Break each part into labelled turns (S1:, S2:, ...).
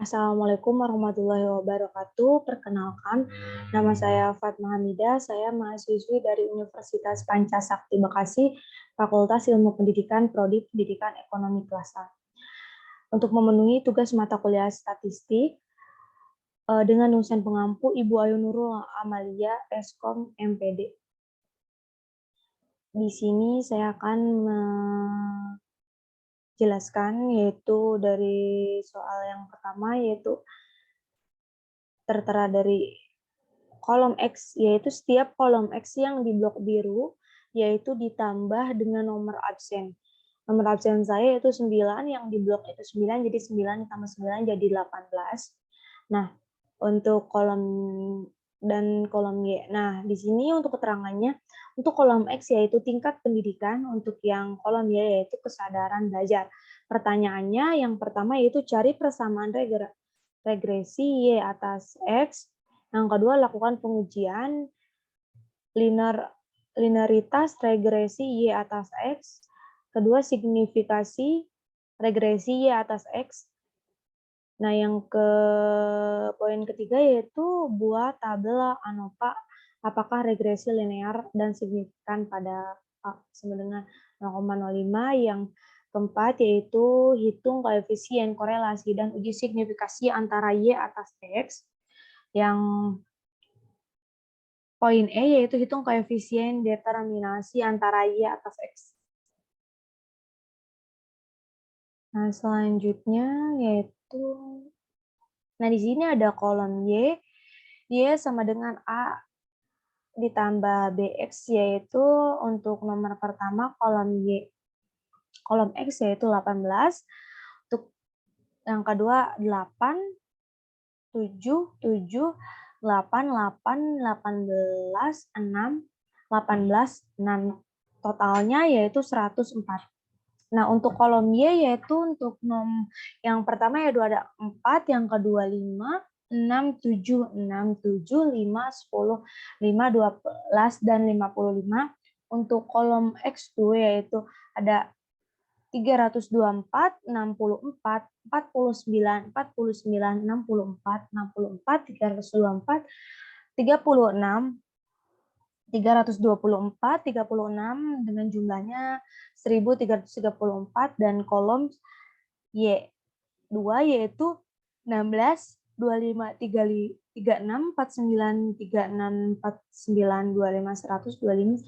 S1: Assalamualaikum warahmatullahi wabarakatuh. Perkenalkan, nama saya Fatma Hamidah. Saya mahasiswi dari Universitas Pancasakti Bekasi, Fakultas Ilmu Pendidikan, Prodi Pendidikan Ekonomi kelas 1. Untuk memenuhi tugas mata kuliah statistik, dengan dosen pengampu Ibu Ayu Nurul Amalia, Eskom MPD. Di sini saya akan menjelaskan yaitu dari soal yang pertama, yaitu tertera dari kolom X, yaitu setiap kolom X yang di blok biru, yaitu ditambah dengan nomor absen. Nomor absen saya itu 9, yang di blok itu 9, jadi 9 ditambah 9 jadi 18. Nah, untuk kolom dan kolom Y. Nah, di sini untuk keterangannya, untuk kolom X yaitu tingkat pendidikan, untuk yang kolom Y yaitu kesadaran belajar. Pertanyaannya yang pertama yaitu cari persamaan regresi Y atas X. Yang kedua, lakukan pengujian linearitas regresi Y atas X. Kedua, signifikasi regresi Y atas X. Nah, yang poin ketiga yaitu buat tabel ANOVA apakah regresi linear dan signifikan pada A sama dengan 0,05. Yang keempat yaitu hitung koefisien korelasi dan uji signifikasi antara Y atas X. Yang poin E yaitu hitung koefisien determinasi antara Y atas X. Nah, selanjutnya yaitu, nah di sini ada kolom Y sama dengan A ditambah BX, yaitu untuk nomor pertama kolom X yaitu 18, untuk yang kedua 8, 7, 7, 8, 8, 18, 6, 18, 6. Totalnya yaitu 104. Nah, untuk kolom Y yaitu untuk yang pertama yaitu ada 4, yang kedua 5, 6, 7, 6, 7, 5, 10, 5, 12, dan 55. Untuk kolom X2 yaitu ada 324, 64, 49, 49, 64, 64, 324, 36, 324, 36 dengan jumlahnya 1334, dan kolom Y2 yaitu 16, 25, 36, 49, 36, 49, 25, 100, 25,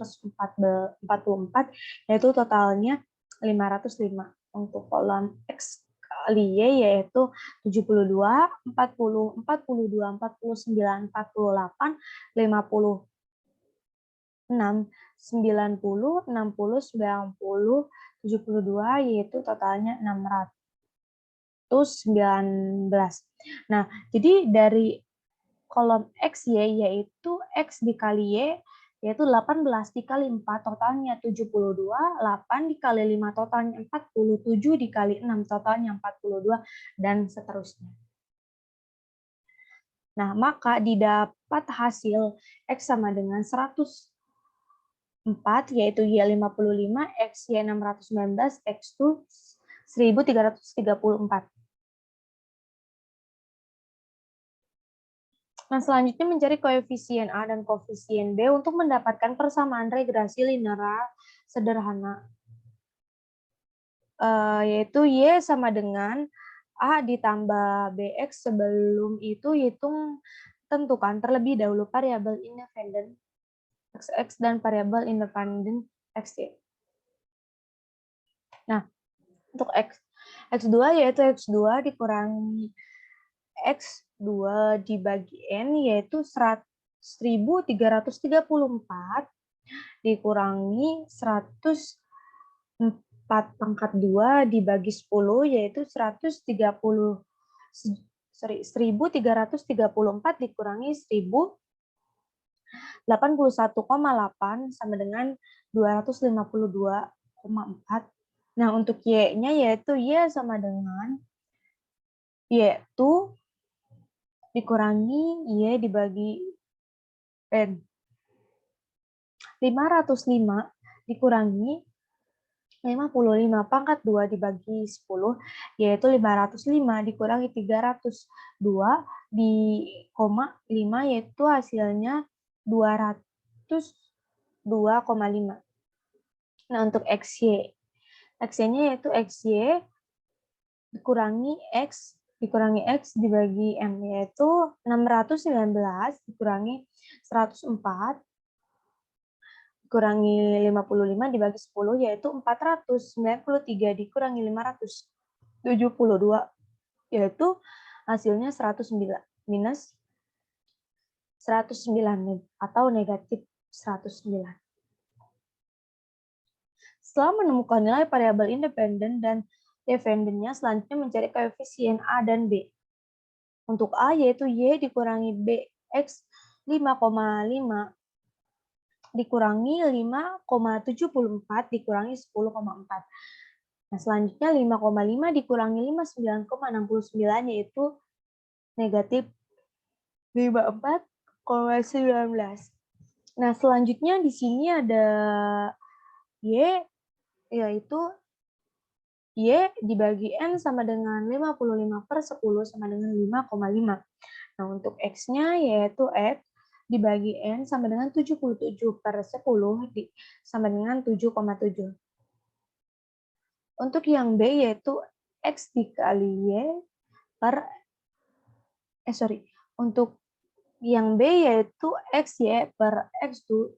S1: 144, yaitu totalnya 505. Untuk kolom X kali Y yaitu 72, 40, 42, 49, 48, 50, 6, 90, 60, 90, 72, yaitu totalnya 619. Nah, jadi dari kolom X Y yaitu X dikali Y yaitu 18 dikali 4 totalnya 72, 8 dikali 5 totalnya 40, 7 dikali 6 totalnya 42, dan seterusnya. Nah, maka didapat hasil X sama dengan 104, yaitu Y 55, X Y 619, X itu 1334. Nah, selanjutnya mencari koefisien A dan koefisien B untuk mendapatkan persamaan regresi linear sederhana. Yaitu Y sama dengan A ditambah BX. Sebelum itu tentukan terlebih dahulu variabel independen XX dan variabel independen XY. Nah, untuk X2 yaitu X2 dikurangi X2 dibagi N yaitu 1334 dikurangi 104 pangkat 2 dibagi 10 yaitu 1334 dikurangi 1081,8 sama dengan 252,4. Nah, untuk Y-nya yaitu Y sama dengan Y2 dikurangi Y dibagi N. 505 dikurangi 55 pangkat 2 dibagi 10, yaitu 505 dikurangi 302 di koma 5, yaitu hasilnya 202,5. Nah, untuk XY. XY-nya yaitu XY dikurangi X dibagi M, yaitu 619 dikurangi 104 dikurangi 55 dibagi 10, yaitu 493 dikurangi 572, yaitu hasilnya 109 minus 109 atau negatif 109. Setelah menemukan nilai variabel independen dan dependennya, selanjutnya mencari koefisien A dan B. Untuk A yaitu Y dikurangi B X 5,5 dikurangi 5,74 dikurangi 10,4. Nah, selanjutnya 5,5 dikurangi 59,69 yaitu negatif 54,19. Nah, selanjutnya di sini ada Y, yaitu Y dibagi N sama dengan 55/10 sama dengan 5,5. Nah, untuk X-nya yaitu X dibagi N sama dengan 77/10 sama dengan 7,7. Untuk yang B yaitu X dikali Y untuk yang B yaitu XY per X2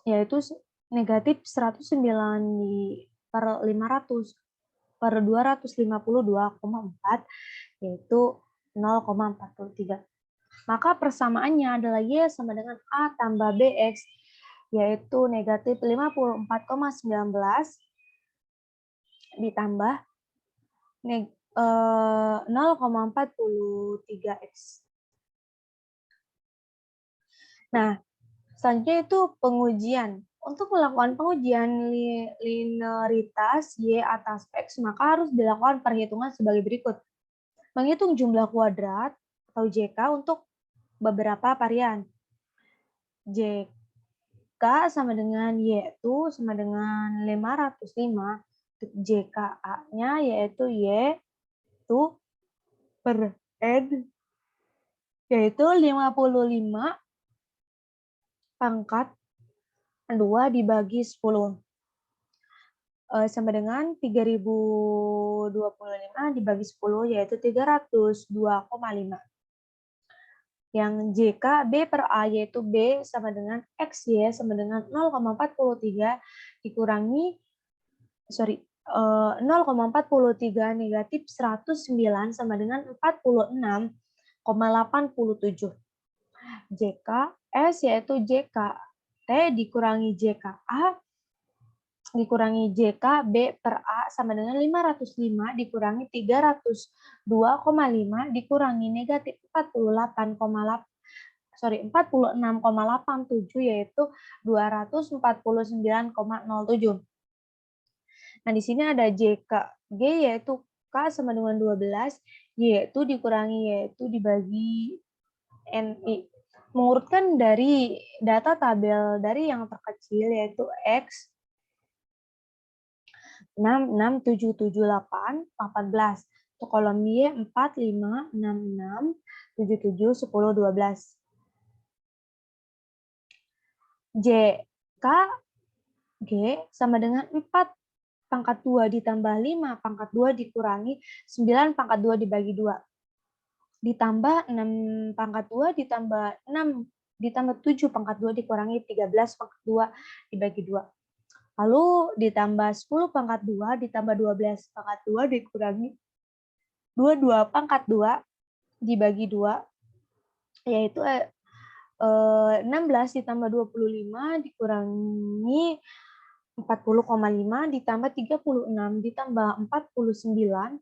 S1: yaitu negatif 109 per 500 per 252,4 yaitu 0,43. Maka persamaannya adalah Y sama dengan A tambah BX yaitu negatif 54,19 ditambah 0,43X. Nah, selanjutnya itu pengujian. Untuk melakukan pengujian linearitas Y atas X, maka harus dilakukan perhitungan sebagai berikut. Menghitung jumlah kuadrat atau JK untuk beberapa varian. JK sama dengan Y itu sama dengan 505. Untuk JKA-nya yaitu Y itu per N yaitu 55 pangkat 2 dibagi 10 sama dengan 3025 dibagi 10 yaitu 302,5. Yang JK B per A yaitu B sama dengan XY sama dengan 0,43 dikurangi 0,43 negatif 109 sama dengan 46,87. JK S yaitu JK T dikurangi JKA dikurangi JK B per A sama dengan 505 dikurangi 302,5 dikurangi negatif 46,87 yaitu 249,07. Nah, di sini ada JK G yaitu K sama dengan 12, yaitu dikurangi yaitu dibagi NI. Mengurutkan dari data tabel dari yang terkecil yaitu X 6, 6, 7, 7, 8, 14. Untuk kolom Y 4, 5, 6, 6, 7, 7, 10, 12. J, K, G sama dengan 4 pangkat 2 ditambah 5 pangkat 2 dikurangi 9 pangkat 2 dibagi 2. Ditambah 6 pangkat 2 ditambah 6 ditambah 7 pangkat 2 dikurangi 13 pangkat 2 dibagi 2. Lalu ditambah 10 pangkat 2 ditambah 12 pangkat 2 dikurangi 22 pangkat 2 dibagi 2, yaitu 16 ditambah 25 dikurangi 40,5 ditambah 36 ditambah 49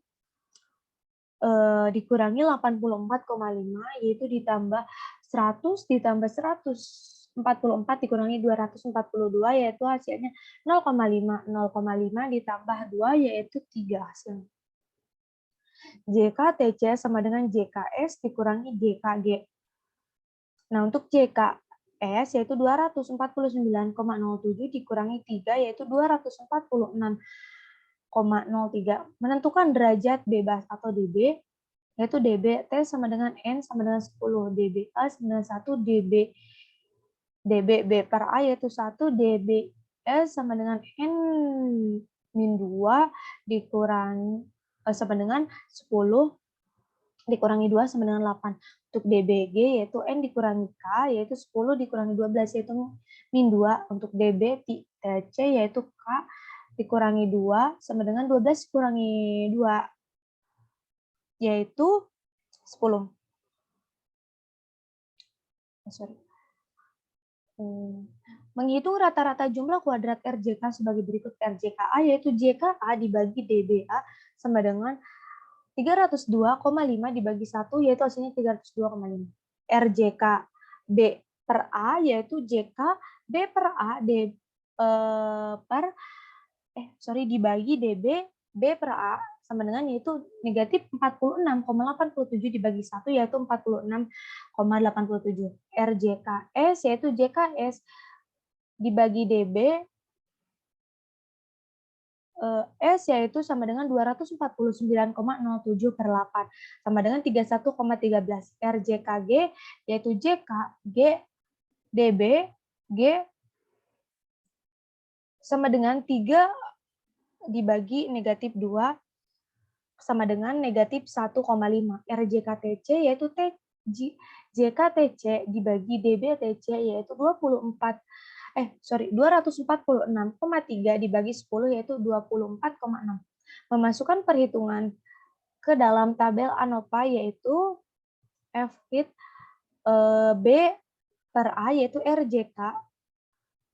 S1: dikurangi 84,5 yaitu ditambah 100 ditambah 144 dikurangi 242 yaitu hasilnya 0,5 ditambah 2 yaitu 3 hasilnya. JKTC sama dengan JKS dikurangi JKG. Nah, untuk JK S yaitu 249,07 dikurangi 3 yaitu 246,03. Menentukan derajat bebas atau dB yaitu dB T sama dengan N sama dengan 10, dB A sama dengan 1, dB B per A yaitu 1, dB S sama dengan N min 2 dikurangi sama dengan 10 dikurangi 2 sama dengan 8. Untuk dBg yaitu N dikurangi K yaitu 10 dikurangi 12 yaitu min 2. Untuk dB TC yaitu K dikurangi 2 sama dengan 12 dikurangi 2 yaitu 10. Sorry. Menghitung rata-rata jumlah kuadrat RJK sebagai berikut. RJKA yaitu JKA dibagi DBA sama dengan 302,5 dibagi 1 yaitu hasilnya 302,5. RJK B per A yaitu JK B per A dibagi DB B per A sama dengan yaitu negatif 46,87 dibagi 1 yaitu 46,87. RJKS yaitu JKS dibagi DB S yaitu sama dengan 249,07 per 8 sama dengan 31,13. RJKG yaitu JK G DB G sama dengan 3 dibagi negatif 2 sama dengan negatif 1,5. RJKTC yaitu JKTC dibagi DBTC yaitu 246,3 dibagi 10 yaitu 24,6. Memasukkan perhitungan ke dalam tabel ANOVA yaitu F hit B per A yaitu RJK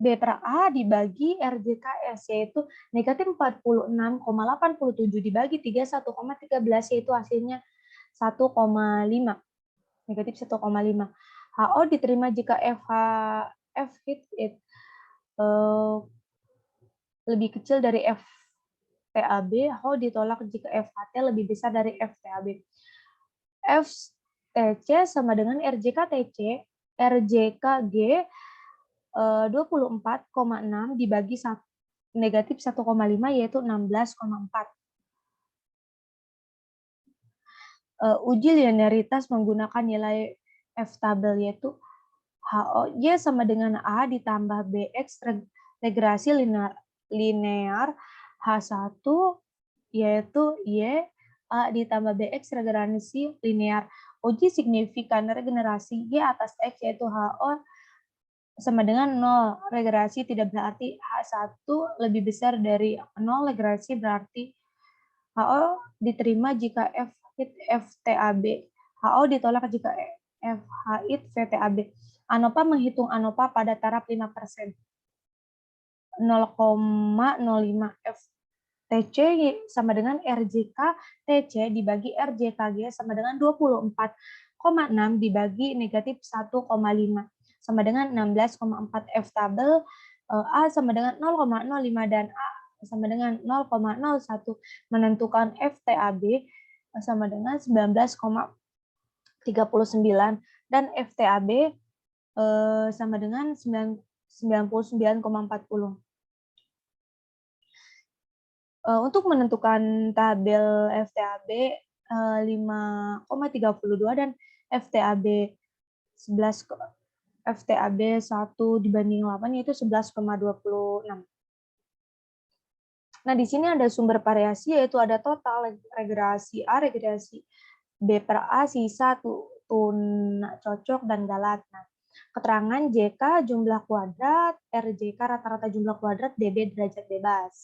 S1: B per A dibagi RJKS yaitu negatif 46,87 dibagi 31,13 yaitu hasilnya 1,5. Negatif 1,5. HO diterima jika F hit lebih kecil dari FTAB, HO ditolak jika FHT lebih besar dari FTAB. FTC sama dengan RJKTC, RJKG 24,6 dibagi negatif 1,5 yaitu 16,4. Uji linearitas menggunakan nilai F tabel yaitu HOY sama dengan A ditambah BX regresi linear H1 yaitu Y A ditambah BX regresi linear. Uji signifikan regenerasi Y atas X yaitu HO sama dengan 0. Regresi tidak berarti H1 lebih besar dari 0. Regresi berarti HO diterima jika F hit FTAB. HO ditolak jika FH hit VTAB. ANOVA menghitung ANOVA pada taraf 5%. 0,05 FTC sama dengan RJK TC dibagi RJKG sama dengan 24,6 dibagi negatif 1,5 sama dengan 16,4. F tabel A sama dengan 0,05 dan A sama dengan 0,01. Menentukan FTAB sama dengan 19,39 dan FTAB sama dengan 99,40. Untuk menentukan tabel FTAB 5,32 dan FTAB 11 FTAB 1 dibanding 8 yaitu 11,26. Nah, di sini ada sumber variasi yaitu ada total, regresi A, regresi B per A, sisa, tuna cocok, dan galat. Nah, keterangan JK jumlah kuadrat, RJK rata-rata jumlah kuadrat, DB derajat bebas.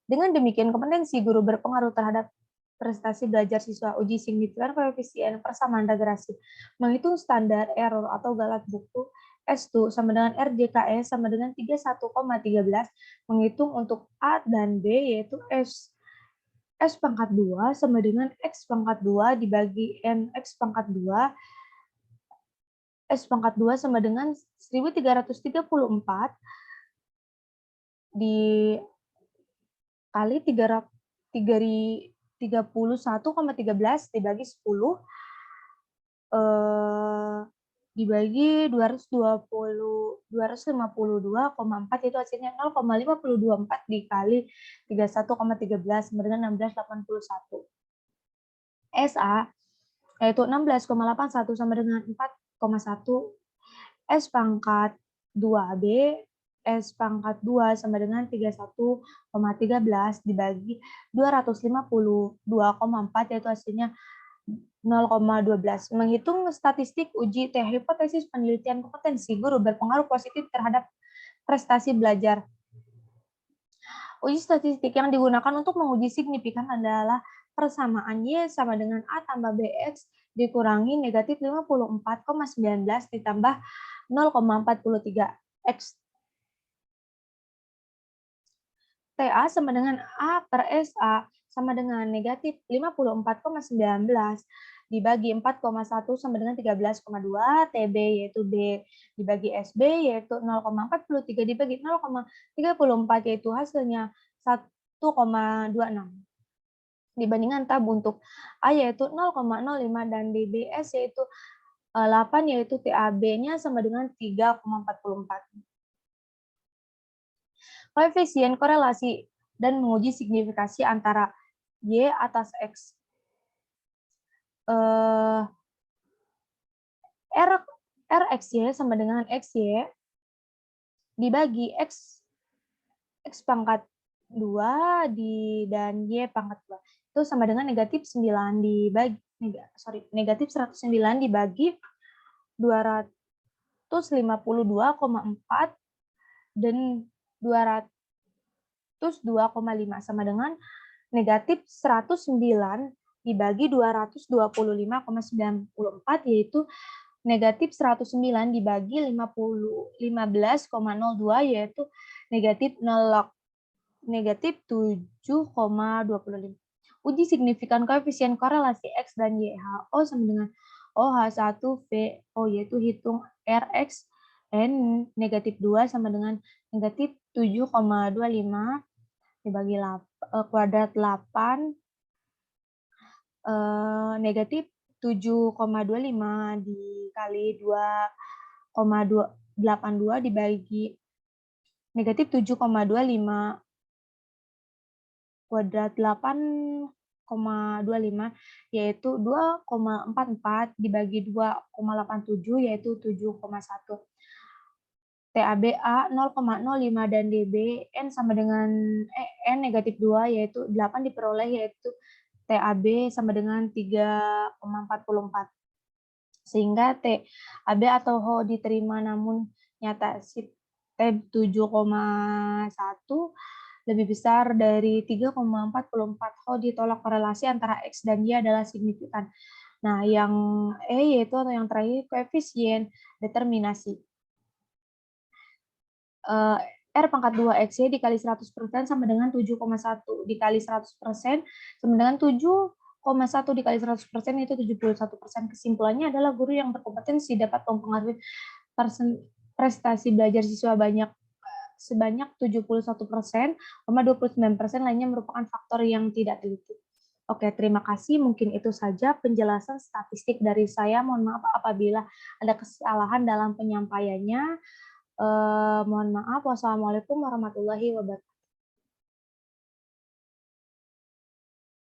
S1: Dengan demikian, kompetensi guru berpengaruh terhadap prestasi belajar siswa. Uji signifikan koefisien persamaan regresi. Menghitung standar error atau galat buku S2 sama dengan RJKS sama dengan 31,13. Menghitung untuk A dan B yaitu S pangkat 2 sama dengan X pangkat 2 dibagi N X pangkat 2. S pangkat 2 sama dengan 1334 dikali 31,13 dibagi 10 dibagi 252,4 yaitu hasilnya 0,524 dikali 31,13 sama dengan 1681. SA yaitu 16,81 sama dengan 4,1. S pangkat 2B, S pangkat 2 sama dengan 31,13 dibagi 252,4 yaitu hasilnya 0,12. Menghitung statistik uji hipotesis penelitian kompetensi guru berpengaruh positif terhadap prestasi belajar. Uji statistik yang digunakan untuk menguji signifikan adalah persamaan Y sama dengan A tambah BX dikurangi negatif 54,19 ditambah 0,43 X. TA sama dengan A per SA sama dengan negatif 54,19 dibagi 4,1 sama dengan 13,2, TB yaitu B dibagi SB yaitu 0,43 dibagi 0,34 yaitu hasilnya 1,26. Dibandingkan tab untuk A yaitu 0,05 dan DBS yaitu 8 yaitu TAB-nya sama dengan 3,44. Koefisien korelasi dan menguji signifikasi antara Y atas X. RXY sama dengan XY dibagi X pangkat 2 dan Y pangkat 2. Itu sama dengan negatif 9 dibagi, negatif 109 dibagi 252,4 dan 202,5 sama dengan negatif 109 dibagi 225,94 yaitu negatif 109 dibagi 15,02 yaitu negatif 7,25. Uji signifikan koefisien korelasi X dan Y. HO sama dengan OH1VO yaitu hitung RX N negatif 2 sama dengan negatif 7,25 dibagi kuadrat 8 negatif 7,25 dikali 2,82 dibagi negatif 7,25 kuadrat 8,25 yaitu 2,44 dibagi 2,87 yaitu 7,1. TABA 0,05 dan DB N sama dengan N negatif 2 yaitu 8 diperoleh yaitu TAB sama dengan 3,44. Sehingga TAB atau HO diterima namun nyata si tab 7,1 lebih besar dari 3,44 HO ditolak korelasi antara X dan Y adalah signifikan. Nah, yang E yaitu atau yang terakhir koefisien determinasi. R pangkat 2XY dikali 100% sama dengan 7,1 dikali 100% sama dengan 7,1 dikali 100% itu 71%. Kesimpulannya adalah guru yang berkompetensi dapat mempengaruhi prestasi belajar siswa sebanyak 71%, 29% lainnya merupakan faktor yang tidak teliti. Oke, terima kasih. Mungkin itu saja penjelasan statistik dari saya. Mohon maaf apabila ada kesalahan dalam penyampaiannya. Mohon maaf. Wassalamualaikum warahmatullahi wabarakatuh.